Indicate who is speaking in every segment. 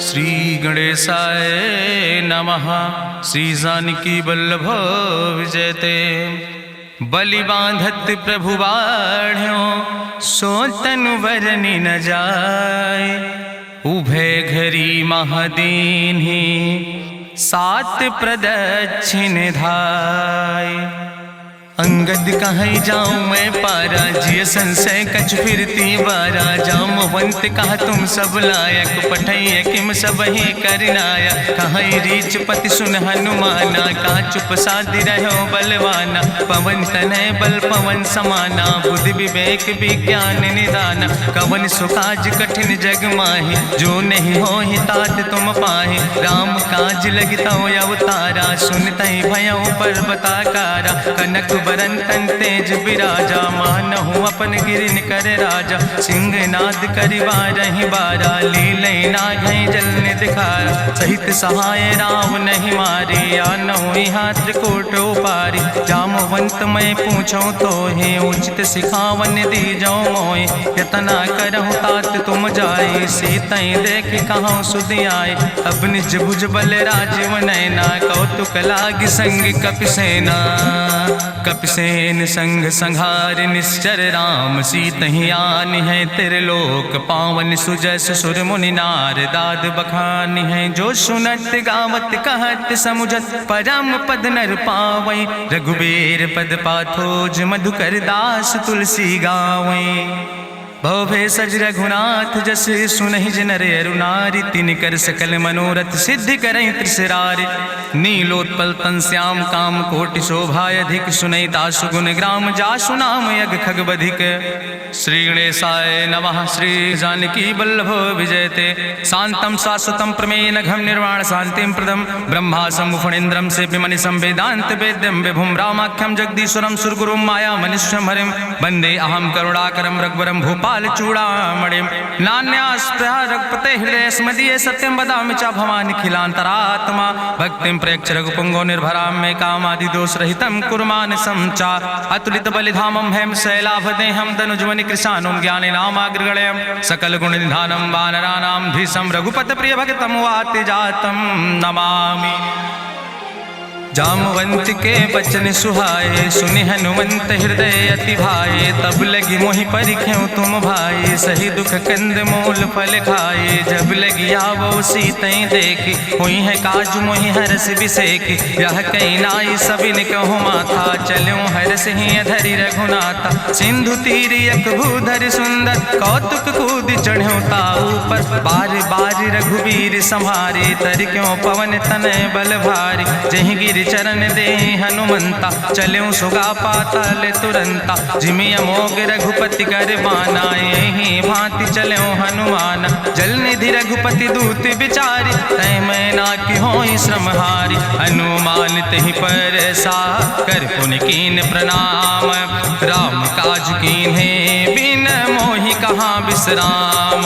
Speaker 1: श्री गणेशाय नमः। श्री जानकी वल्लभ विजयते। बलि बांधत प्रभु बाढ़ो सो तनु बरनि न जाय। उभय घरी महादीन्हि सात प्रदक्षिण धाय। अंगद कहीं जाऊं मैं पारा जिय संशय कछ फिरती बारा। जामवंत कहा तुम सब लायक पठैय किम सब ही करनाया। कहीं रीच पति सुन हनुमाना कहा चुप साधि रहो बलवाना। पवन तनय बल पवन समाना बुद्धि विवेक विज्ञान निदाना। कवन सुकाज कठिन जग माहि जो नहीं हो ही तात तुम पाहि। राम काज लगता अवतारा सुनतहि भयो पर्वताकारा। कनक बरन तन तेज बिराजा मानहु अपन गिरिन कर राजा। सिंह नाद करिवा रही बारा लीलै नाघै जल दिखारा। सहित सहाय राम नहीं मारे आनहु हाथ कोट उपारी। जामवंत मैं पूछो तो हे उचित सिखावन दी जाओ मोय। यतना करहु तात तुम जाए सीतई देख कहूँ सुध आए। अब निज भुज बल राजीव नैना कौतुक लाग संग कपिसेना। कपिसेन संग संहार निश्चर राम सीतहि आनि है त्रिलोक पावन। सुजस सुर मुनि नार दाद बखानि है। जो सुनत गावत कहत समुझत परम पद नर पावै। रघुबीर पद पाथोज मधुकर दास तुलसी गावै। भवे सज रघुनाथ जस सुनहि जिनर अरुनारि। तिनकर सकल मनोरथ सिद्धि करहि त्रिसरारि। नीलोत्पल तन श्याम काम कोटि शोभाय अधिक। सुनहि तासु गुण ग्राम जासु नाम यज्ञ खग बधिक। श्री गणेशाय नमः। श्री जानकी वल्लभ विजयते। शांतम शाश्वतम प्रमेय नघम निर्वाण शांतिम प्रदम। ब्रह्मा शंभु फणीन्द्रम से विमनि संवेदांत वेद्यम विभुम रामाख्यम जगदीश्वरम सुरगुरुम माया मनुष्यम हरिम। वंदे अहम करुणाकरम रघुवरम भूपाल चूड़ामणिम। नान्यास्पृहा रघुपते हृदय स्मदीये सत्यम वदामि च भवानि खिलांतरात्मा। भक्तिम प्रयच्छ रघुपुंगो निर्भराम मे कामादि दोष रहितम कुर्मान् समचा। अतुलित बलिधामम हेम शैलाभदेहम दनुजवनि कृशानुम ज्ञाने नामाग्रगण्यम। सकल गुण निधानम वानराणाम धीशम रघुपत प्रिय भक्तम वाति जातम नमामि। जामवंत के बचन सुहाए सुनि हनुमंत हृदय अति भाए। तब लगी मोहि परिख्यों तुम भाई सही दुख कंद मूल फल खाए। जब लगी आवो सीतई देखी हुई है काज मोहि हरस बिसेखी। यह कई नाई सबिन कहु माथा चलूं हरस ही अधरि रघुनाथा। सिंधु तीर यक भूधर सुंदर कौतुक कूद चढ़्यो ताऊ पर। बार बार रघुबीर संहारे तर क्यों पवन तनय बल भारी। जहि गिर चरण दे हनुमंता चल्यों सुगा पाताल तुरंता। जिमि अमोघ रघुपति कर बाना यही भांति चल्यों हनुमान। जल निधि रघुपति दूत बिचारी तय मैं ना कि होई श्रमहारी। हनुमान तहि पर सा कर पुनि कीन प्रणाम। राम काज कीन्हे बिन मोहि कहाँ विश्राम।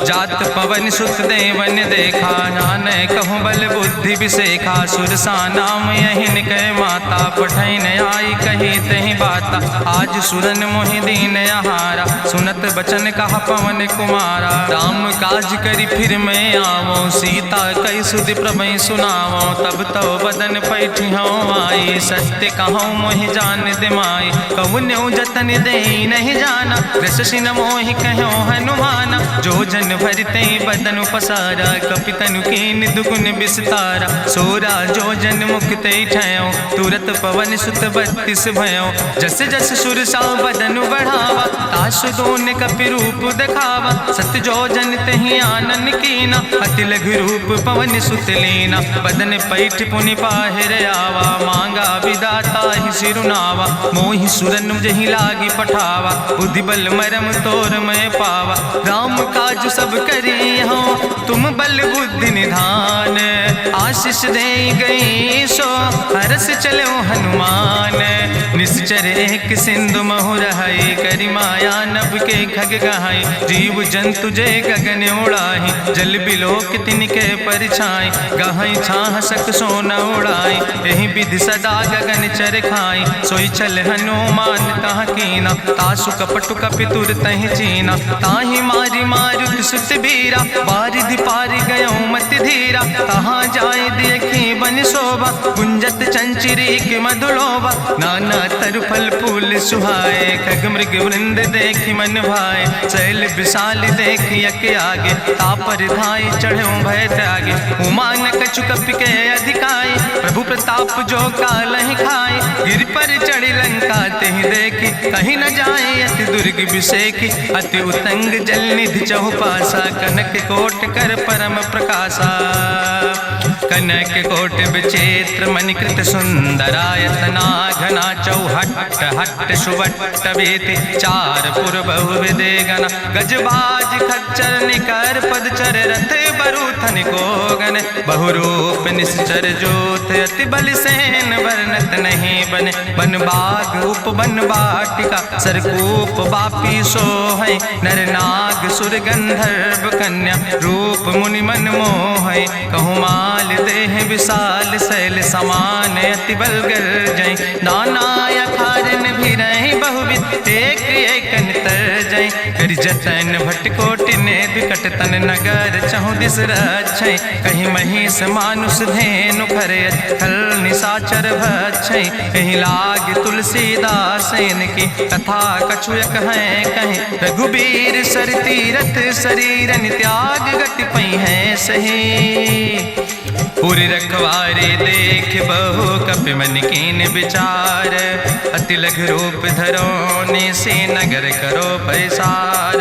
Speaker 1: जात पवन सुत देवन देखा नानय कहूँ बल बुद्धि विसेखा। सुरसा नाम यहिन कह माता पठैन आई कही तहि बाता। आज सुरन मोहि दीन आहारा सुनत बचन कहा पवन कुमारा। राम काज करि फिर मैं आवो सीता कई सुधि प्रभै सुनावो। तब तो बदन पैठियो आई सत्य कहूँ मोहि जान दिमाई। कहुन्यो जतन दे नहीं जाना रससिन मोहि कहो हनुमाना। जो जन भरते बदन पसारा कपितनु कीन दुगुन विस्तारा। सोरा जो जन मुक्ते ठयो तुरत पवन सुत 32 भयो। जस जस सुरसा बदन बढ़ावा तासु दोन कपि रूप दिखावा। सत जो जन तहि आनन कीना अति लघु रूप पवन सुत लीना। बदन पैठ पुनि पाहिर आवा मांगा विदाता ही सिरुनावा। मोहि सुरन जहि लागी पठावा बुद्धि बल मरम तोर मैं पावा। राम काज सब करी हो तुम बल बुद्धि निधान। आशीष दे गई सो हरस चलो हनुमान। निश्चर एक सिंधु महु रहाई करि माया नभ के खग गहाई। जीव जंतु जे गगन उड़ाही जल बिलोक तिनके परछाई। गहाई छाह सक सोन उड़ाई यही विधि सदा गगन चर खाई। सोई चल हनुमान तहाँ कीना तासु कपटु कपि तुर तहि चीना। ताहि मारी मारुत सुत बीरा बारिधि पारि गयो मति धीरा, कहाँ जाए देखी बन शोभा, गुंजत चंचरी की मधुलोभा, नाना तरु फल फूल सुहाए, खग मृग वृंद देखी मन भाए, शैल विशाल देखी यके आगे, तापर धाय चढ़ो भय त्यागे, उमान कछु कपि के अधिकाई, प्रभु प्रताप जो कालहि खाए, गिर पर चढ़ी लंका तेहि देखी, कहीं न जाए अति दुर्ग विषेखी, अति उतंग जल निधि चहुपासा, कनक कोट कर परम प्रकाशा, कनक कोट विचित्र मणिकृत सुंदरायतना, घना चौहट्ट हट्ट सुवट्ट वेति, चार पुर बहु विदे गण, गजबाज खच्चर निकर पदचर, रथ बरूथन को गण, बहुरूप निश्चर जोत, अति बल सेन वर्णत नहीं बने, बन बाग उप बन बाटिका, सरकूप बापी सोहै, नर नाग सुर गंधर्व कन्या, रूप मुनि मन मोहै, कहूँ माल देह विशाल शैल समान, अति बल गर्जै, नाना अखारन भी रही बहुविध, एक एक तर जय, कर जतन भटकोटि ने विकट तन नगर, चहु दिस रक्षै, कहीं महिष मानुष धेनु खरे, खल निशाचर भक्षै, कहीं लाग तुलसीदास इनकी, कथा कछुयक है कहीं, रघुबीर सर तीरथ शरीरन त्याग गति पई है सही, पूरी रखवारे देख बहु कपि मन कीन विचार, अति लघु रूप धरोने से नगर करो पैसार,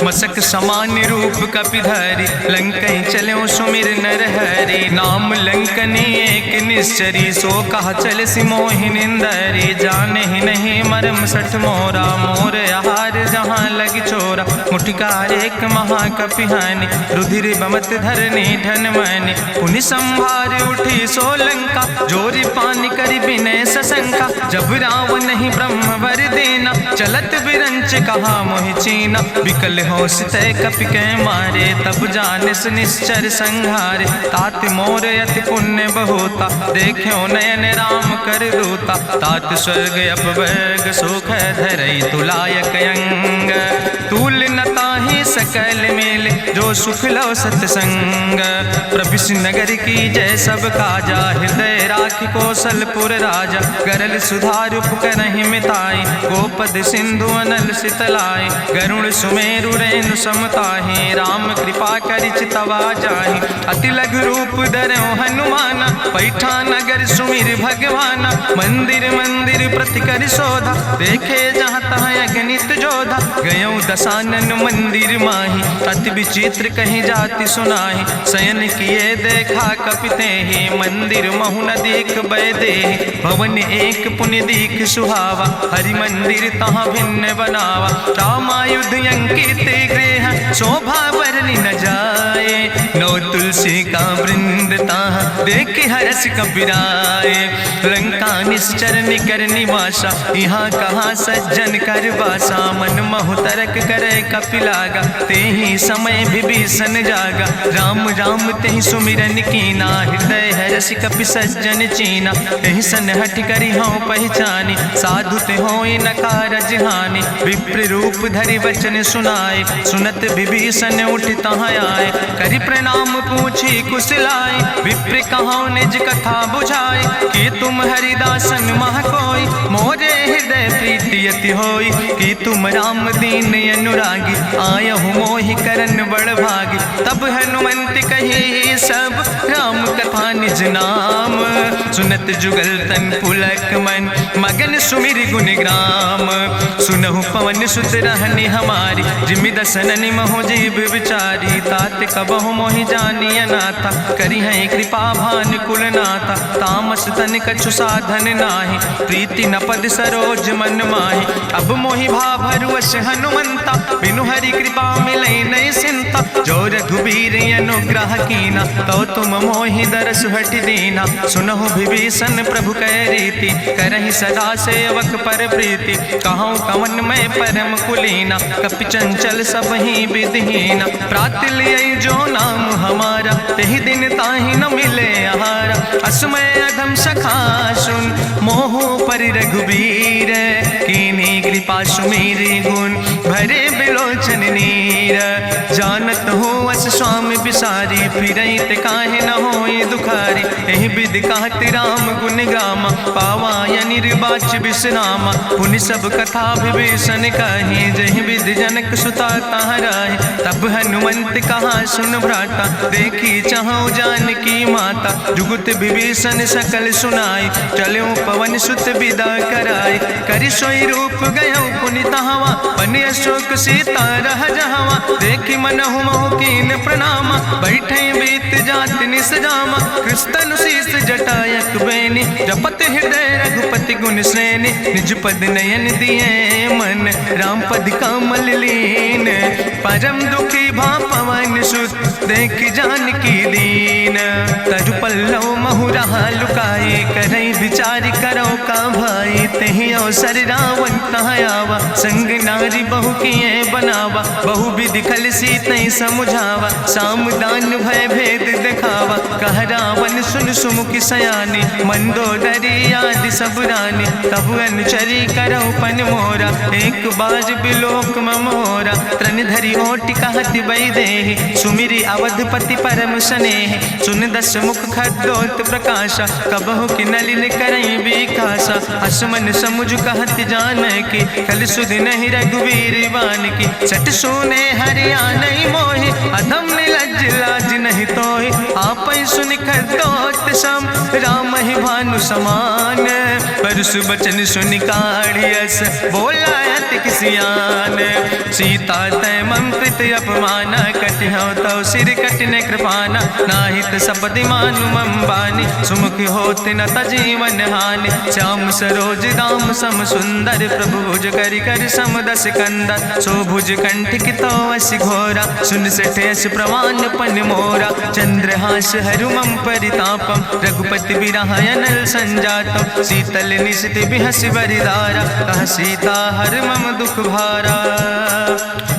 Speaker 1: मसक समान रूप कपि धरि, लंकई चलो सुमिर नर हरि, नाम लंकनी एक निश्चरी, सो कहा चल सिमोहि निंदरी, जाने ही नहीं मरम सठ मोरा, मोर आहार जहाँ लग चोरा, मुठिकार एक महाकपिहानि, रुधिर बमत धरनी धन मनि, पुनि संभार उठी सोलंका, जोरी पानी करी विनय सशंका, जब रावण नहीं ब्रह्म वर देना, चलत बिरंच कहा मोहि चीना, विकल होश तय कपि के मारे, तब जानिस निश्चर संहारे, तात मोर अति पुण्य बहुता, देख्यो नयन राम कर दूता, तात स्वर्ग अपवर्ग सुख धरई तुलायक अंग, तूल न ताहि सकल मेल, जो सुख लो सत्संग, प्रभिस नगर की जय सब काजा, हृदय राखि कौशलपुर राजा, गरल सुधार उपकरहि मिताई, गोपद सिंधु अनल सितलाई, गरुड़ सुमेरु रेणु समताहि, राम कृपा करि चितवा जाहि, अति लघु रूप धरौ हनुमाना, पैठा नगर सुमिर भगवाना, मंदिर मंदिर प्रति कर शोधा, देखे जहाँ तहाँ अगणित जोधा, गयौ दशानन मंदिर माही, अति विचित्र कहीं जाति सुनाही, शयन किए देखा कपिते ही, मंदिर महु न देख बैदे, भवन एक पुण्य दीख सुहावा, हरि मंदिर तहाँ भिन्न बनावा, रामायुध अंकित गृह, शोभा बरली न जाए, नौ तुलसी का वृंद तहाँ देख हरस कपिराए, लंका निश्चर निकर निवासा, यहाँ कहाँ सज्जन कर बासा, मन महु तरक करे कपिलागा, ते ही समय विभीषण जागा, राम राम तेहि सुमिरन कीना, हृदय हरस कपि सज्जन चीना, तेहि सन हठ करी हूँ पहचानी, साधु ते होई न कारज हानि, विप्र रूप धरि वचन सुनाए, सुनत विभीषण उठ तहाँ आए, करि प्रणाम पूछी कुशलाए, विप्र कहाँ निज कथा बुझाए, कि तुम हरिदासन मह कोई, मोरे हृदय प्रीति अति होई, कि तुम राम दीन अनुरागी, आयहु मोहि करन बड़ भागी, तब हनुमंत कही सब राम कथा निज नाम, सुनत जुगल तन पुलक मन, मगन सुमिर गुण ग्राम, सुनहु पवन सुत रहनी हमारी, जिमि दसननि महो जीव विचारी, तात कबहु मोहि जानी अनाथा, करी है कृपा भान कुल नाथा, तामस तन कछु साधन नाही, प्रीति न पद सरोज मन माही, अब मोहि भाभरुवश हनुमंता, बिनु हरि कृपा मिलै नहीं सिंता, जो रघुबीर अनुग्रह कीना, तो तुम मोहि दरस हट दीना, सुनहु विभीषण प्रभु कै रीति, करहि सदा सेवक पर प्रीति, कहूँ कवन मैं परम कुलीना, कपि चंचल सब ही विधिहीना, प्रात लिय जो नाम हमारा, तेहि दिन ताहि न मिले आहारा, असमय अधम सखा सुन, मोहु पर रघुबीर, कीन्ही कृपा सुमेरि गुण, भरे बिलोचन नीर, जानत हो अस स्वामी बिसारी, फिरई ते काहे न होई दुखारी। एहि विधि कहत राम गुण गामा, पावा निर्बाच विश्रामा। पुनि सब कथा विभीषण कही, जहि विधि जनक सुता कहाँ रहे। तब हनुमंत कहा सुन भ्राता, देखी चाहूँ जानकी माता। जुगुत विभीषण सकल सुनाई, चलो पवन सुत विदा कराई। करि सोई रूप गयो पुनि तहवा, बन अशोक सीता रह जहवा। देखी मनहु महु कीन प्रणामा, बैठे बीत जात निस जामा। कृष्ण शीस जटायक बेनी, जपत हृदय रघुपति गुण श्रेणी। निज पद नयन दिए मन, राम पद कमल लीन। परम दुखी भा पवन सुत, देख जानकी दीन। तरु पल्लव महु रहा लुकाई, करई विचार करो का भाई। तेहि अवसर रावण तहाँ आवा, संग नारी बहु किए बनावा। बहु विधि खल सीतै समुझावा, साम दान भय भेद दिखावा। कह रावण सुन सुमुखी सयानी, मंदोदरी आदि सब रानी। तब अनुचरी करो पन मोरा, एक बार बिलोक ममोरा। त्रन धरि ओटि कहत वैदेही, सुमिरी अवधपति परम स्नेह। सुन दस मुख खद्योत प्रकाशा, कबहु कि नलिन करई विकासा। असमन समुझ कहत जानकी, कल सुध नहीं रघुवीर बान की। सट सुने हरियाणई मोहि, अधम निलज्ज लाज नहीं तोहि। आपै सुनि खद्योत सम, राम ही भानु समान। परसु बचन सुनि काढ़ियस, बोला अति किसियान। सीता तै मम कृत अपमाना, कटिहौ तौ सिर कटिन कृपाना। नाहित सपदि मानु मम बानी, सुमुख होत न तजीवन हानि। श्याम सरोज दाम सम सुंदर, प्रभु भुज करि कर सम दस कंदर। सो भुज कंठ कितो अस घोरा, सुन सठेस प्रमाण पन मोरा। चंद्रहास हरु मम परितापम, रघुपति बिरहायनल संजातम। शीतल निशित बिहस बरिदारा, कह सीता हर मम दुख भारा।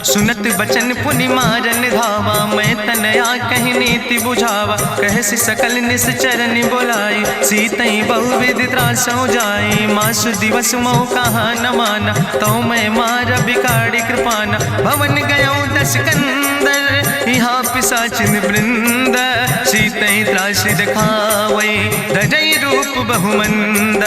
Speaker 1: सुनत बचन पुनि मारन धावा, मैं तनया कहि नीति बुझावा। कहसि सकल निश्चरन बोलाई, सीतई बहुविधि त्रासौ जाई। मासु दिवस मोह कहा न माना, तो मैं मार बिकाड़ी कृपाना। भवन गयो दस कंदर, यहाँ पिशाचिन वृंद। सीतई त्रास दिखावै, धजई रूप बहुमंद।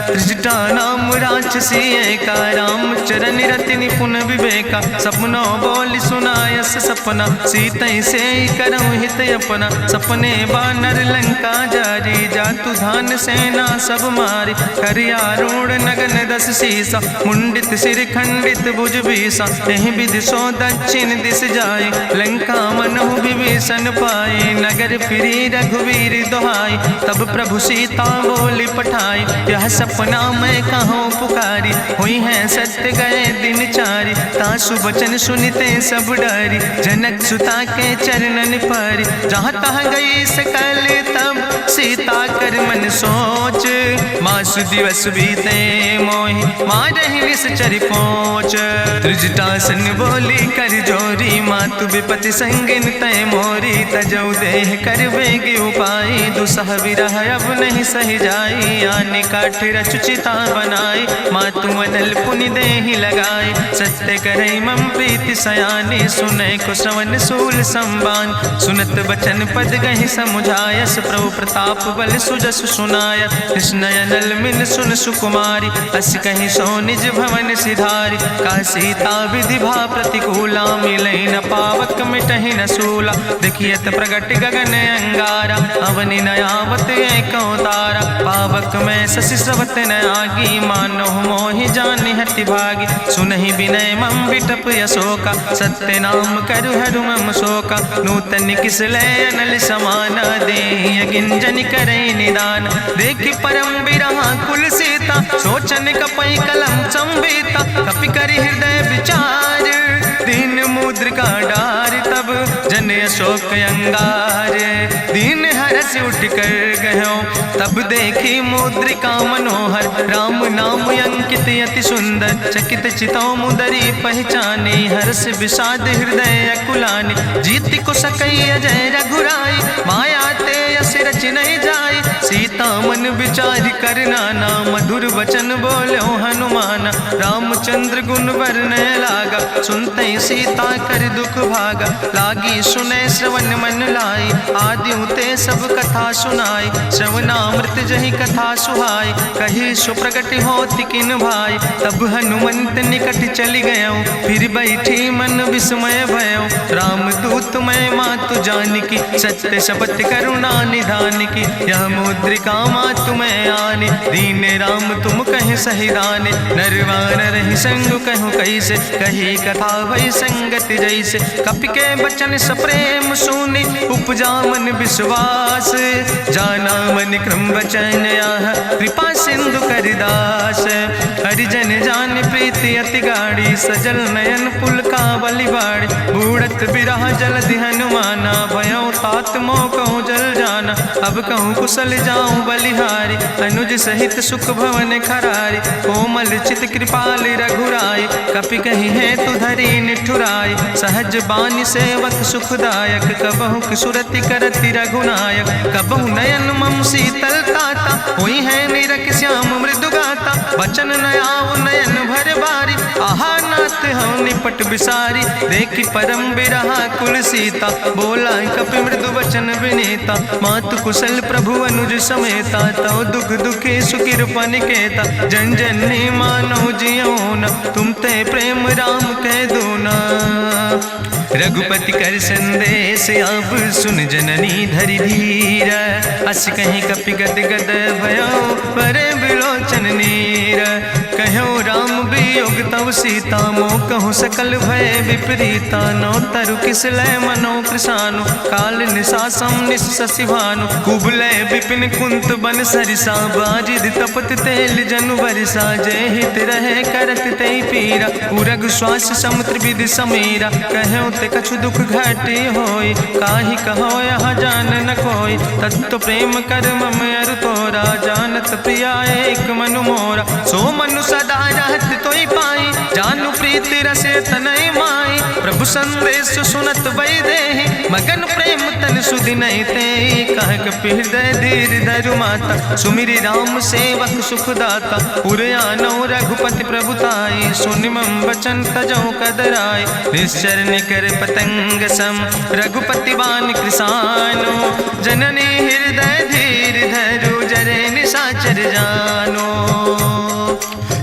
Speaker 1: त्रिजटा नाम राक्षसी एका, राम चरण रति निपुण विवेका। सपनो बोल सुनायस सपना, सीतई से करऊँ हित अपना। सपने बानर लंका जारी, जातु धान सेना सब मारी। करियारूढ़ नगन दस सीसा, मुंडित सिर खंडित भुज बीसा। एहि विधि सो दक्षिण दिस जाय, लंका मनहु विभीषण पाए। नगर फिरी रघुवीर दोहाई, तब प्रभु सीता बोली पठाई। यह सपना मैं कहूँ पुकारी, हुई है सत्य गए दिन चारी। तासु बचन सुनते सब डरी, जनक सुता के चरणन पर। जहाँ तहाँ गई सकल तब, सीता कर मन सोच। मासु दिवस बीते मोहि, मारहि निश्चर पहुँच। त्रिजटासन बोली कर जोरी, मातु विपति संगिन तय मोरी। तजौ देह कर बेगी उपाय, दुसह विरह अब नहीं सही जाई। आने काठ रचुचिता बनाई, मातु मनल पुनि देहि लगाई। सत्य करई मम प्रीति सयानी, सुनै को श्रवण सूल संबान। सुनत बचन पद गहि समुझायस, प्रभु प्रताप बल सुजस सुनाय। कृष्णयनल मिन सुन सुकुमारी, अस कहि सो निज भवन सिधारी। का सीता विधि भा प्रतिकूला, मिलई न पावक मिटहि न सूला। देखियत प्रगट गगन अंगारा, अवनि नयावत एको तारा। पावक में शशि स्रवत न आगी, मानो मोहि जानि हटि भागी। सुनहि विनय मम विटप यशोका, सत्य नाम करु हरु मम शोका। नूतन किस लय अनल समाना, देहि गिंजन करई निदान। देखि परम बिरहा कुल सीता, सोचन कपई कलम संवेता। कपि करि हृदय विचार, दीन मुद्रिका डार। तब जन अशोक अंगार, दीन हरस उठ कर गयो। तब देखी मुद्रिका मनोहर, राम नाम अंकित अति सुंदर। चकित चितौ मुदरी पहचानी, हर्ष विषाद हृदय अकुलानी। जीत को सकई अजय रघुराई, माया ते यस रच नहीं जाई। सीता मन विचार कर नाना, मधुर वचन बोलो हनुमाना। रामचंद्र गुण वर्णय लागा, सुनते सीता कर दुख भागा। लागी सुने श्रवण मन लाई, आदि उते सब कथा सुनाई, श्रवणामृत जहि कथा सुहाई, कही सो प्रगट होति किन भाई, तब हनुमंत निकट चली गयो, फिर बैठी मन विस्मय भयो, राम दूत मैं मातु जानकी, सत्य शपथ करुणा निधान की, यह मुद्रिका मातु मैं आने, दीन राम तुम कहे सही दाने, नरवान रही संग कहूँ कैसे, कही कथा भई संगति जैसे, कपि के बचन सप्रेम सुनी, उपजा मन विश्वास, जाना मन क्रम वचन आह, कृपा सिंधु करिदास, हरिजन जान प्रीति अति गाड़ी, सजल नयन पुलकावली बाड़ी, बूढ़त बिरह जलधि हनुमाना, भयो तात मोह कहूँ जल जाना, अब कहूँ कुशल जाऊँ बलिहारी, अनुज सहित सुख भवन खरारी, कोमल चित कृपाल रघुराई, कपि कही है तु धरी निठुराई, सहज बानी सेवक सुखदायक, कबहु किशुरति करति रघुनायक, कबहु नयन मम शीतल ताता, हुई है निरख श्याम मृदु गाता, बचन न आव नयन भर बारी, आहा नाथ हम निपट बिसारी, देखी परम बिरहा कुल सीता, बोला कपि मृदु वचन विनीता, मातु कुशल प्रभु अनुज समेता, तव दुख दुखी सुकृपा निकेता, जन जननी मानो जियो न, तुम ते प्रेम राम कह दो ना, रघुपति कर संदेश अब सुन जननी धरि धीर, अस कहीं कपि गद गद भयो परे बिलोचन नीर, कहो राम वियोग तव सीता, मोह कहूँ सकल भय विपरीता, नो तरु किस लय मनो कृशानु, काल निशासम निशि भानु, कुबलय विपिन कुंत बन सरिसा, बाजिद तपत तेल जनु बरिसा, जय हित रहे करत ते पीरा, उरग श्वास समुद्र विधि समीरा, कहो ते कछु दुख घटी होई, काहि कहो यहाँ जान न कोई, तत्व प्रेम कर मम अरु तोरा, जानत प्रिया एक मनु मोरा, सो मनु सदा रहत तोई पाई, जानु प्रीति रसे तनय माई, प्रभु संदेश सुनत वै देहि, मगन प्रेम तन सुधि नहीं ते, कह कपि हृदय धीर धरु माता, सुमिरि राम सेवक सुखदाता, उर आनो रघुपति प्रभुताई, सुनि मम वचन तजौ कदराई, निश्चर निकर पतंग सम, रघुपति बान कृसानो, जननी हृदय धीर धरु जरे निशाचर जानो,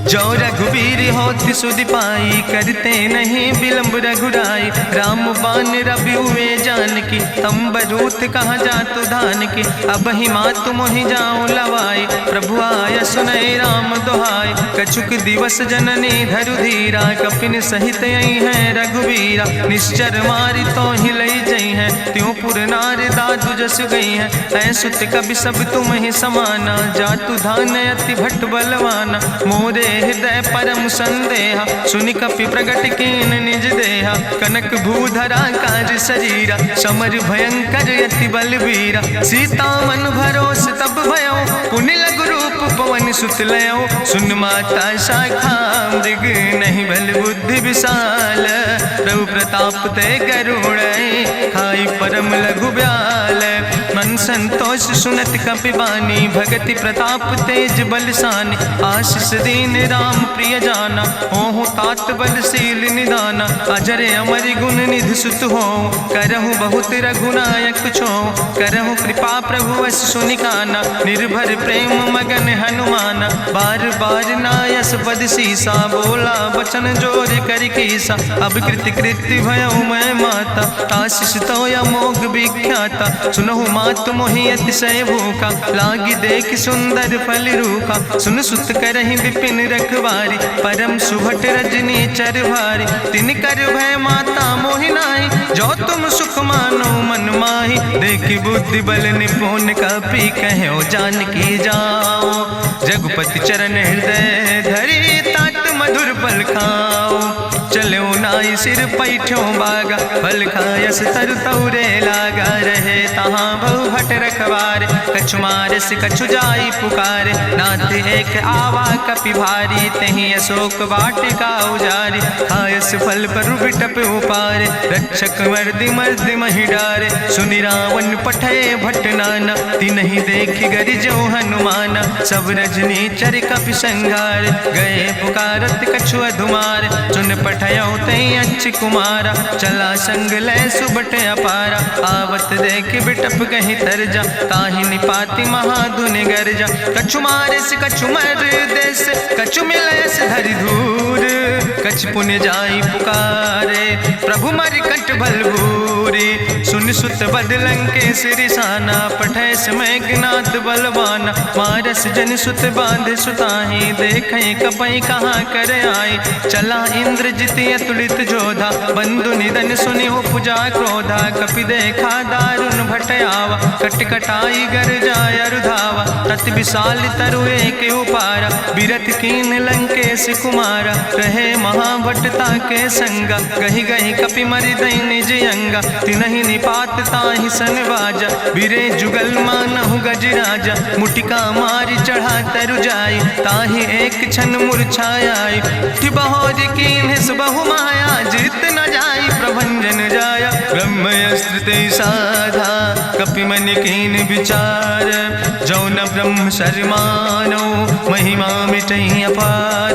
Speaker 1: जो रघुवीर होति सुधि पाई, करते नहीं विलंब रघुराई, राम बान रवि हुए जानकी, तंबरूथ कहाँ जातु धान की, अब ही मातु मोहि जाऊँ लवाई, प्रभु आय सुनय राम दुहाई, कछुक दिवस जननी धरु धीरा, कपिन सहित यही है रघुवीरा, निश्चर मारी तो ही लई जई है, त्यों पुर नार दादु जस गई है, ऐसुत कभी सब तुम ही समाना, जातु धान अति भट्ट बलवाना, मोरे हृदय परम संदेहा, सुनि कपि प्रगट कीन निज देहा, कनक भूधरा काज शरीरा, समर भयंकर यति बलवीरा, सीता मन भरोस तब भयो, पुनि लघु रूप पवन सुत लयो, सुन माता शाखा मृग नहीं बल बुद्धि विशाल, प्रभु प्रताप ते गरुड़ खाई परम लघु ब्याल, मन संतोष सुनत कपि बानी, भगति प्रताप तेज बलसानी, आशीष दीन राम प्रिय जाना, ओहु तात बलशील निदाना, अजर अमर गुण निधि सुत हो, करहु बहुत रघुनायक छो, करहु कृपा प्रभु अस सुनिकाना, निर्भर प्रेम मगन हनुमाना, बार बार नायस पद सीसा, बोला बचन जोर कर कीसा, अब कृति कृति भयो मैं माता, आशीष तो अमोघ विख्याता, सुनहु मातु मोहि अतिशय भूखा, लागी देख सुंदर फल रूखा, सुन सुत करहि विपिन रखवारी, परम सुभट रजनी चर भारी, तिन कर भय माता मोहि नाहि, जो तुम सुख मानो मन माहि, देखि बुद्धि बल निपुण कपि कहो जानकी जाओ, रघुपति चरण हृदय धरि तात मधुर फल खाओ, चलो नाई सिर पैठो बागा, फल खायस तरु तौरे लागा, रहे तहाँ बहु भट रखवारे। कछु मारस कछु जाई पुकारे, नाथ एक आवा कपि भारी। तहीं अशोक वाटिका उजारी, खायस फल पर बिटप उपारे। रक्षक मर्दि मर्दि महि डारे, सुनि रावण पठय भट नाना। तिन्हि देखि गरिजौ हनुमाना, सब रजनी चर कपि संघार। गए पुकारत कछु अधुमार, सुन पठयौ तई अच्छ कुमारा। चला संग लै सुबट अपारा, आवत देख बिटप कहीं तरजा। ताहि निपाति महाधुनि गर्जा, कछु मारिस कछु मर देस। कछु मिलयस धरि धूर, कछ पुण्य जाई पुकारे। प्रभु मरि कंठ बल भूरी, सुन सुत बद लंकेश रिसाना। पठय समय ज्ञात बलवाना, मारस जन सुत बांध सुताहि। देखें कपई कहाँ कर आए, चला इंद्रजित अतुलित जोधा। बंधु निधन सुनि उपजा क्रोधा, कपि देखा दारुण भट आवा। कट कटाई गर जाय रुधावा, तत विशाल तरु एक उपारा। बिरथ कीन लंकेश कुमारा, रहे महाभटता के संगा। गहि गहि कपि मरि दई निज अंगा, तिन्हि निपात ताहि सन बाजा। बिरे जुगल मानहु गजराजा, मुटिका मारि चढ़ा तरु जाई। ताहि एक क्षण मूर्छाई, उठि बहोर कीन्हिस बहु माया। जीत न जाई प्रभंजन जाया, ब्रह्मस्त्र ते साधा। कपि मन कीन विचार, जो न ब्रह्म शर्मानो। महिमा मिटई अपार,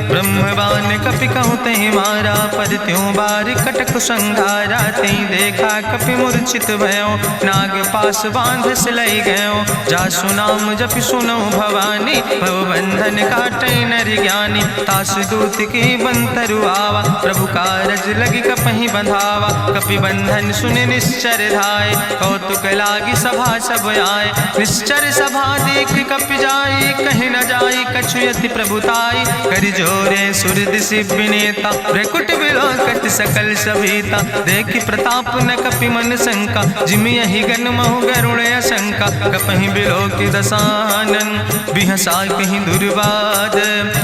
Speaker 1: ब्रह्मवान कपि कहु तहि मारा। पर त्यों बार कटक संघारा, तई देखा कपि मूर्छित भयो। नाग पास बांध सिलई गयो, जासु नाम जपि सुनो भवानी। भव बंधन काटई नर ज्ञानी, तासु दूत की बंतरु आवा। प्रभु कारज लगी कपहि बंधावा, कपि बंधन सुनि निश्चर धाय। कौतुक लागी सभा सब आए, निश्चर सभा देख कपि जाई। कहीं न जाई कछु यति प्रभुताई, कर जोरे सुर दिसि विनेता। भ्रकुट विलोकत सकल सभीता, देखि प्रताप न कपि मन शंका। जिमि यहि गन महु गरुण शंका, कपहि बिलोकि दसानन। बिहसा कहीं दुर्वाद,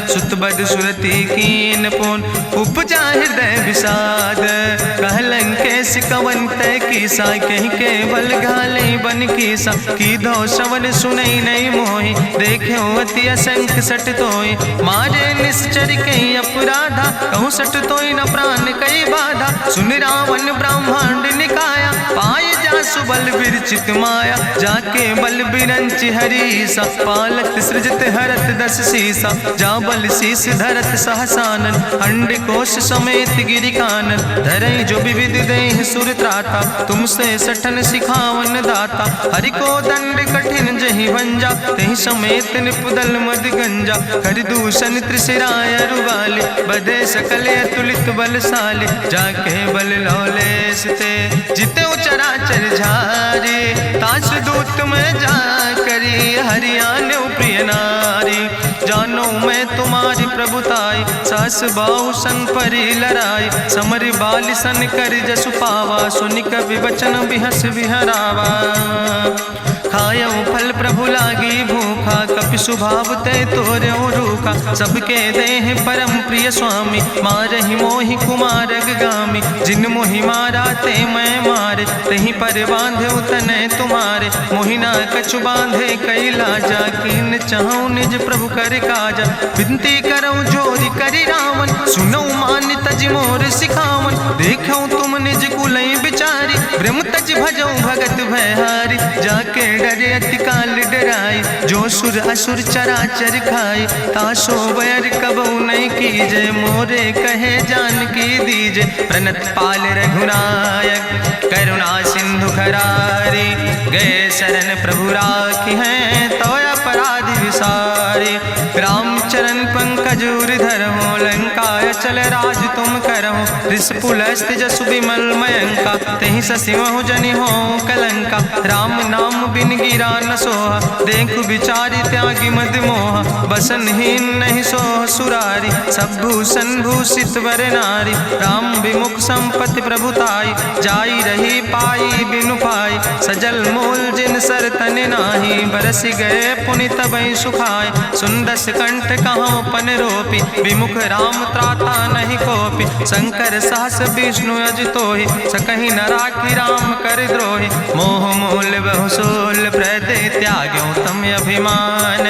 Speaker 1: सुत बद सुरति कीन पुन। उपजा हृदय विषाद, कह लंकेश कवन तय कीसा। कहीं केवल घाले बन कीसा, की दो श्रवण सुनई नहीं मोहि। देख्यो अति असंख सट तोय, मारे निश्चर कहीं अपराधा। कहूँ सट तोय न प्राण कई बाधा, सुन रावण ब्रह्मांड निकाया। पाय जासु बल विरचित माया, जाके बल बिरंचि हरीसा। पालत सृजत हरत दस सीसा, जा बल शीस धरत सहसानन। अंड कोश समेत गिरि कानन, धरई जो विविध देह सुर त्राता। तुमसे सठन सिखावन दाता, हरि को दंड कठिन जहि भंजा। तहि समेत निपुदल मद गंजा, कर दूषण त्रिशिराय रुवाले। बधे सकल अतुलित बलशाले, जाके बल लौलेस ते। जिते चराचर झारे, तास दूत में जा करी। हरियाणा प्रिय नारी, जानो मैं तुम्हारी प्रभुताई। सास बाहु सन परी लड़ाई, समर बाल सन कर जसु पावा। सुनि कवि वचन बिहस विहरावा, खायो फल प्रभु लागी भूखा। कपि स्वभाव ते तोर्यो रूखा, सबके देह परम प्रिय स्वामी। मारहि मोहि कुमार गामी, जिन मोहि मारा ते मैं मारे। तहीं पर बांधे तने तुम्हारे, मोहिना कछु बांधे कई लाजा। कीन चाहूं निज प्रभु कर काजा, विनती करऊं जोरी करी रावण। सुनऊ मान तज मोर सिखावन, देखऊं तुम निज कुलई बिचारी। ब्रह्म तज भजऊं भगत भयहारी, जाके डरे अति काल डराई। जो सुर असुर चराचर खाई, तासो बैर कबऊ नहीं कीजे। मोरे कहे जान की दीजे, प्रणत पाल रघुनायक करुणा सिंधु खरारी। गए शरण प्रभु राखी हैं, तो अपराध विसारी। रामचरण पंकज उर धरहु, लंकाय चल राज तुम करहु। रिसपुलस्त जसु विमल मयंका, तेहि ससिमहु जनि हो कलंका। राम नाम बिन गिरा न सोहा, देखु बिचारी त्यागी मद मोहा। बसनहीन नहीं सोह सुरारी, सब भूषण भूषित वर नारी। राम विमुख संपत्ति प्रभुताई, जाई रही पाई बिनु पाई। सजल मूल जिन सर तन नाही, बरस गए पुनि तबहि सुखाए। सुंदस कंठ कहाँ पन रोपी, विमुख राम त्राता नहीं कोपी। शंकर सहस विष्णु अजितोहि, सकहि न राखी राम कर द्रोहि। मोह मूल बहुसूल प्रदे त्याग्यो तम अभिमान।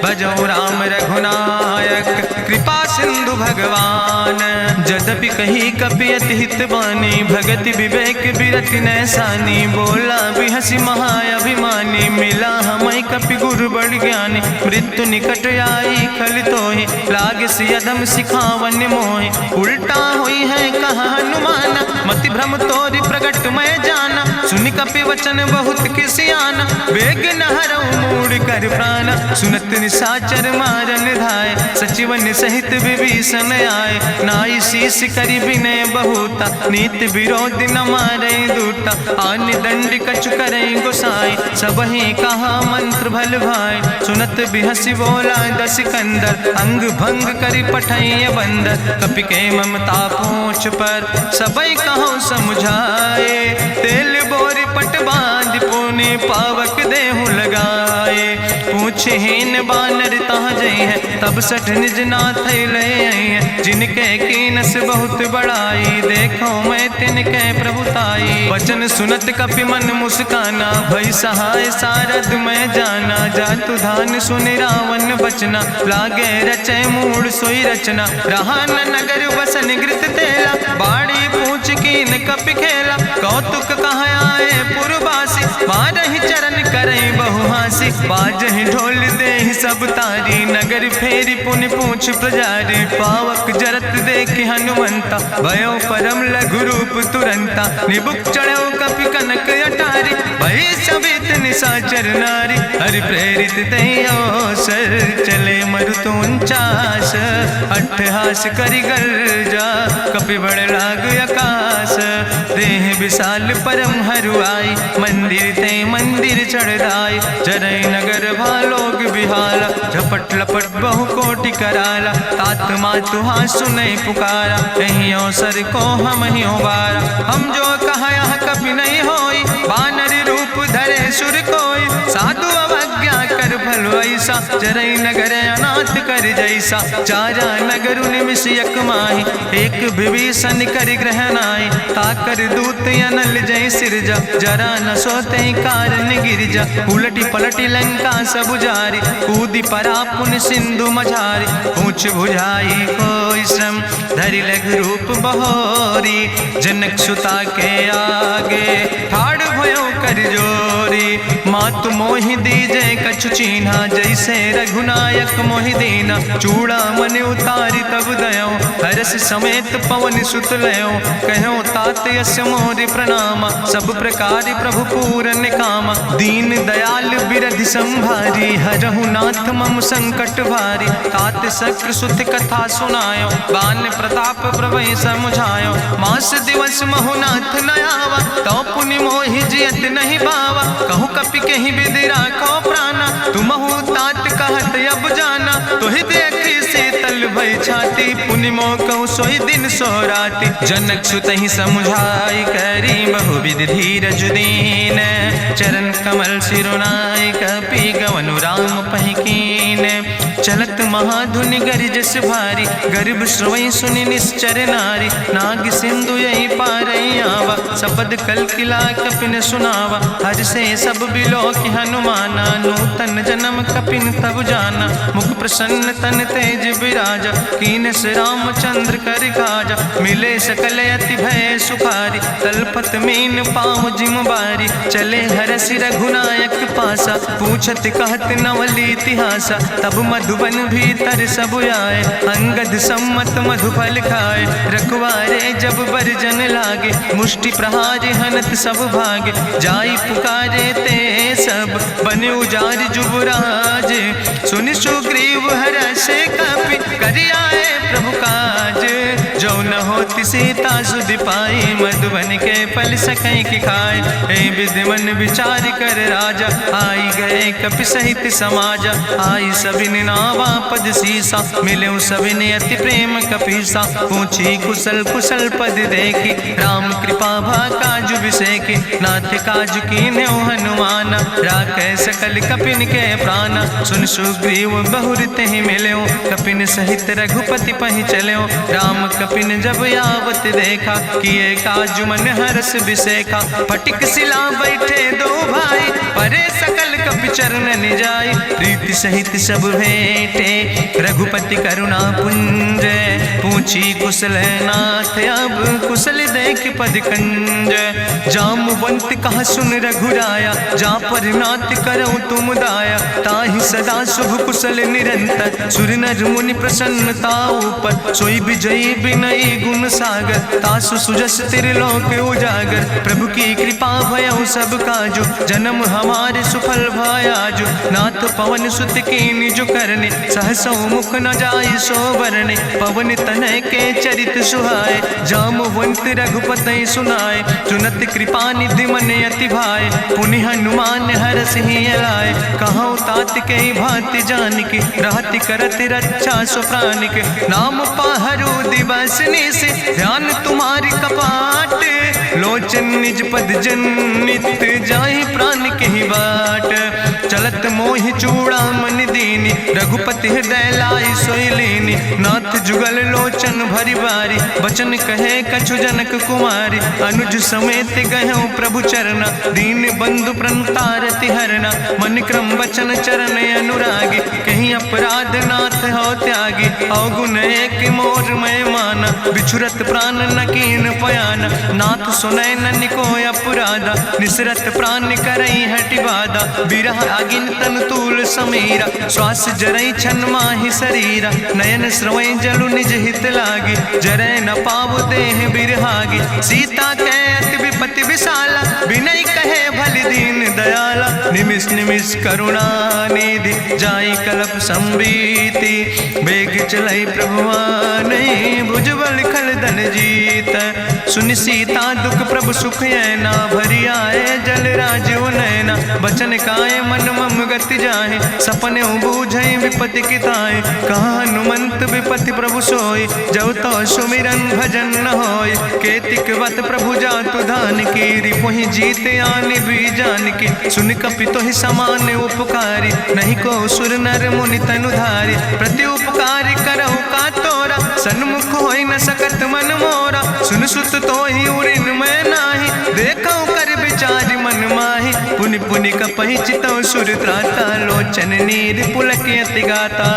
Speaker 1: भजो राम रघुनायक कृपा सिंधु भगवान। यद्यपि कही कपि अति हित बानी, भगति विवेक बिरति नैसानी। बोला बिहसि महाअभिमानी, मिला हमै कपि गुरु बड़ ज्ञानी। मृत्यु निकट आई खल तोहि, लागे सियदम सिखावन मोहि। उल्टा हुई है कहा हनुमाना, मति भ्रम तोरि प्रगट मैं जाना। सुनि कपि वचन बहुत किसियाना, बेग न हरऊ मूढ़ कर प्राण। सुनत निशाचर मारन धाय, सचिवन सहित विभीषण आए। नाई शीस करि विनय बहुता, नीति विरोध न मारे दूता। आन दंड कछु करे गोसाई, सबहि कहा मंत्र भल भाई। सुनत बिहसि बोला दस कंदर, अंग भंग करि पठैय बंदर। कपि के ममता पूछ पर, सबई कहो समुझाए। तेल बोरी पट बांध पुनि पावक देहु लगाए। पूछहीन बानर तहाँ जई है, तब सठ निज नाथ ले आई है। जिनके कीनस बहुत बड़ाई, देखो मैं तिनके प्रभुताई। वचन सुनत कपि मन मुस्काना, भई सहाय सारद मैं जाना। जातु धान सुनि रावण बचना, लागे रचे मूढ़ सोई रचना। रहा न नगर बसन घृत तेला, बाड़ी पूछ कीन कपि खेला। कौतुक कहाँ आए पुरवासी, मारहि चरण करई बहु हासी। बाजहि ढोल देहि सब तारी, नगर फेरी पुनि पूछ प्रजारी। पावक जरत देखि हनुमंता, भयो परम लघु रूप तुरंता। निबुक चढ़ो कपि कनक अटारी, भई सबित निशाचर नारी। हरि प्रेरित दहि अवसर, चले मरुत 49। अट्ठहास करि गर्जा, कपि बड़ लाग आकाश। देह विशाल परम हरुआई, मंदिर ते मंदिर चढ़ाई। जरई नगर भालोग बिहाला, झपट लपट बहु कोटि कराला। तात मातु हाँ सुनै पुकारा, यही अवसर को हम ही उबारा। हम जो कहा यहाँ कभी नहीं होई, बानर रूप धरे सुर कोई। साधु अवज्ञा कर भल ऐसा, जरई नगर अनाथ कर जैसा। चारा नगर निमिष यक माही, एक विभीषण कर ग्रह नाई। ताकर दूत अनल जय सिरजा, जरा न सोते कारण गिरजा। उलटी पलटी लंका सब जारी, कूदी परा पुन सिंधु मझारी। पूछ बुझाई कोई श्रम, धरि लघु रूप बहोरी। जनक सुता के आगे, ठाड़ भयो कर जोरी। मातु मोहि दीजे कछु चीन्हा, जैसे रघुनायक मोहि दीना। चूड़ा मन उतारी तब दयो, हरस समेत पवन सुत लयो। कहो तात यस मोरि प्रणामा, सब प्रकार प्रभु पूरन कामा। दीन दयाल बिरधि संभारी, हरहु नाथ मम संकट भारी। तात शक्र सुत कथा सुनायो, बान प्रताप प्रभु समुझायो। मास दिवस महु नाथ न आवा, तो पुनि मोहि जियत नहीं बावा। कहु कपि कहीं विधि राखो प्राणा, तुमहु तात कहत अब जाना। तुहि देखी शीतल भई छाती, पुनि मोह कहु सोई दिन सो राति। जनक सुतहि समुझाई, करी बहुविधि धीरज दीन। चरण कमल सिरुनाई, कपि गवनु राम पहि कीन। चलत महाधुनि गरिजस भारी, गर्भ श्रवई सुनि निश्चर नारी। नाग सिंधु यही पारई आवा, सबद कल किला कपिन सुनावा। हर से सब बिलो कि हनुमाना, नूतन जन्म कपिन तब जाना। मुख प्रसन्न तन तेज विराजा, कीनस रामचंद्र कर काजा। मिले सकल अति भय सुखारी, तलपत मीन पाँव जिम बारी। चले हरसि रघुनायक पासा, पूछत कहत नवल इतिहासा। तब मधुबन भीतर सब आए, अंगद सम्मत मधुफल खाए। रखवारे जब बरजन लागे, मुष्टि प्रहारे हनत सब भागे। जाई पुकारे ते सब, बने उजार जुबराज। सुनि सुग्रीव हर्षे कपि, करि आए प्रभु काज। जो न होति सीता सुध पाई, मधुबन के फल सकैं की खाए। हे विधि मन विचार कर राजा, आई गए कपि सहित समाजा। आई सबिन नावा पद सीसा, मिले सबिन अति प्रेम कपीसा। पूछी कुशल कुशल पद देखी, राम कृपा भा काजु विसेखी। नाथ काजु कीन्हे हनुमान, राखे सकल कपिन के प्राण। सुन सुग्रीव बहुर तेहि मिल्यो, कपिन सहित रघुपति पहि चल्यो। राम कपिन जब आवत देखा, किए काजु मन हरस विसेखा। फटिक सिला बैठे दो भाई, परे सकल कपि चरण जाय। प्रीति सहित सब भेंटे, रघुपति करुणा पुंज। पूछी कुशल नाथ, अब कुशल देख पद कंज। जामवंत कहा सुन रघुराया, जा पर नाथ करऊं तुम दाया। ताहि सदा शुभ कुशल निरंतर, सुर नर मुनि प्रसन्नता ऊपर। सोई विजयी विनयी गुण सागर, तासु सुजस त्रिलोक उजागर। प्रभु की कृपा भयउ सब काजु, जन्म हमारे सुफल भयाजु। नाथ पवन सुत कीन्हि जो करने, सहसौ मुख न जाय सो बरने। पवन तनय के चरित सुहाए, जामवंत रघुपति सुनाए। चुनत कृपा निधि मन अति भाए, पुनि हनुमान हरषि लाए। कहौं तात के भांति जानकी, रहति करत रक्षा सो प्राणिक। नाम पाहरु दिवस निश, ध्यान तुम्हारी कपाट। लोचन निज पद जनित, जाहि प्राण के ही बाट। चलत मोहि चूड़ामणि दीनी, रघुपति हृदय लाई सोई लीनी। नाथ जुगल लोचन भरि बारी, बचन कहे कछु जनक कुमारी। अनुज समेत गहऊँ प्रभु चरना, दीन बंधु प्रणतारति हरना। मन क्रम वचन चरण अनुरागी, कहीं अपराध नाथ हो त्यागी। अवगुण एक मोर मैं माना, बिछुरत प्राण न कीन पयाना। नाथ सुनय ननि को अपराधा, निसरत प्राण करई हटि बाधा। बिरह अगिन तन तूल समीरा, श्वास जरई छन माहि शरीरा। नयन श्रवई जलु निज हित लागी, जरय न पाव देह बिरहागी। सीता के अति विपति विशाला, बिनय कहे भलि दीन दयाला। निमिष निमिष करुणा निधि, जाई कलप संबीति। बेग चलई प्रभुआनहि, भुजबल खल धन जीत। सुनि सीता दुख प्रभु सुख ऐना, भरि आए जल राजो नैना। बचन काय मन मम गति जाहे, सपने बूझई विपति किताए। कहा हनुमंत विपति प्रभु सोई, जब तो सुमिरन भजन न होय। केतिक वत प्रभु जातु धान की, रिपुहि जीत आने भी जान की। सुन कपि तोहि समान उपकारी, नहीं को सुर नर मुनि तनु धारी। प्रति उपकारी करहु का तोरा, सन्मुख होई न सकत मन मोरा। सुन सुत तोहि उरिन मैं नाही, देखौ कर विचार मन माही। पुनि पुनि कपहि चितौ सुर त्राता, लोचन नीर पुलक अति गाता।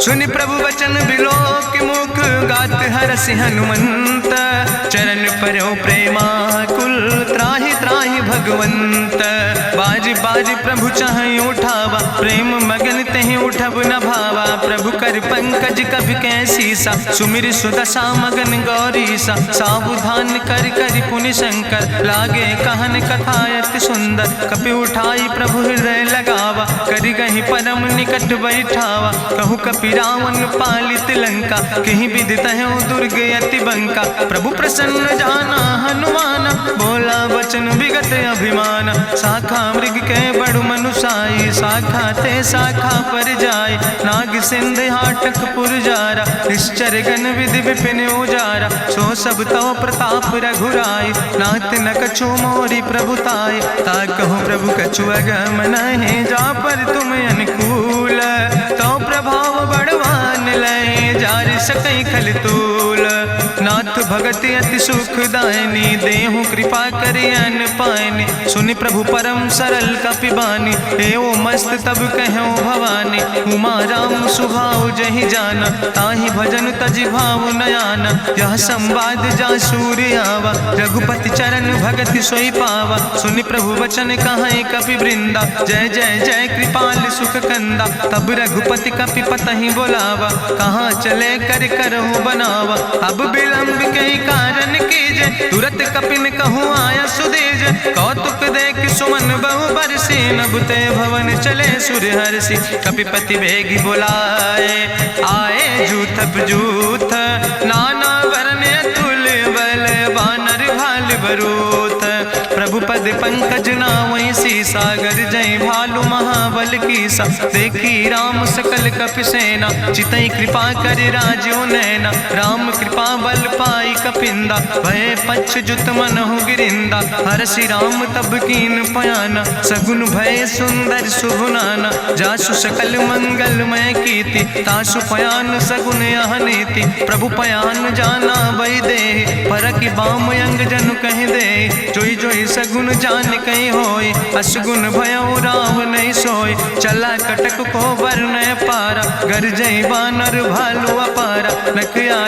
Speaker 1: सुनि प्रभु वचन बिलोक मुख, गात हरषि हनुमंत। चरण परौ प्रेमाकुल, त्राहि त्राहि भगवंत। बाज बाज प्रभु चाहि उठावा, प्रेम मगन तेहि उठब न भावा। प्रभु कर पंकज कभि कैसीसा, सुमिर सुदशा मगन गौरीसा। सावधान कर कर पुनि शंकर, लागे कहन कथा अति सुंदर। कपि उठाई प्रभु हृदय लगावा, करि गहि परम निकट बैठावा। कहु कपि रावण पालित लंका, कहि विधि तहु दुर्ग अति बंका। प्रभु प्रसन्न जाना हनुमाना, बोला वचन विगत अभिमान। शाखा मृग के बड़ु मनुसाई, शाखा ते शाखा पर जाय। नाग सिंध हाटक पुरजारा, निश्चर गण विधि विपिन उजारा। सो सब तव प्रताप रघुराई, नाथ न कछु मोरी प्रभुताई। ताकहु प्रभु कछु अगम नहीं, जा पर तुम अनुकूल। तो प्रभाव बड़वान लय, जार सकई खल तूल। नाथ भगति अति सुखदायनी, देहु कृपा करि अन पायनि। सुनि प्रभु परम सरल कपिबानी, एवं मस्त तब कहूँ भवानी। उमा राम सुभाव जहि जाना, ताहि भजन तजि भाव नयाना। यह संवाद जा सूर्य आवा, रघुपति चरण भगति सोई पावा। सुनि प्रभु वचन कहाई कपि वृंदा, जय जय जय कृपाल सुख कंदा। तब रघुपति कपि पतहि बोलावा, कहाँ चले कर करहु बनावा। अब विलंब कई कारण कीजे, तुरत कपिन कहूँ आया सुदेज। कौतुक देख सुमन बहु बरसी, नभते भवन चले सूर्य हर्षि। कपिपति बेगी बुलाए, आए जूथ जूथ नाना वरने बरूत। प्रभु पद पंकज नावै सीसा, गर्जै भालु महाबल कीसा। देखी राम सकल कपि सेना, चितई कृपा कर राजो नैना। राम कृपा बल पाई कपिंदा, भय पछ जुत मनहु गिरिंदा। हरषि राम तब कीन पयाना, सगुन भय सुंदर शुभ नाना। जासु सकल मंगलमय कीर्ति, तासु पयान सगुन यह नीति। प्रभु पयान जाना भई दे, परखि बाम अंग जनु कहि दे। जोई जोई सगुन जान कहीं होय, असगुन भयउ राम नहीं सोय। चला कटक को बर न पारा, गरजै बानर भालु अपारा। नख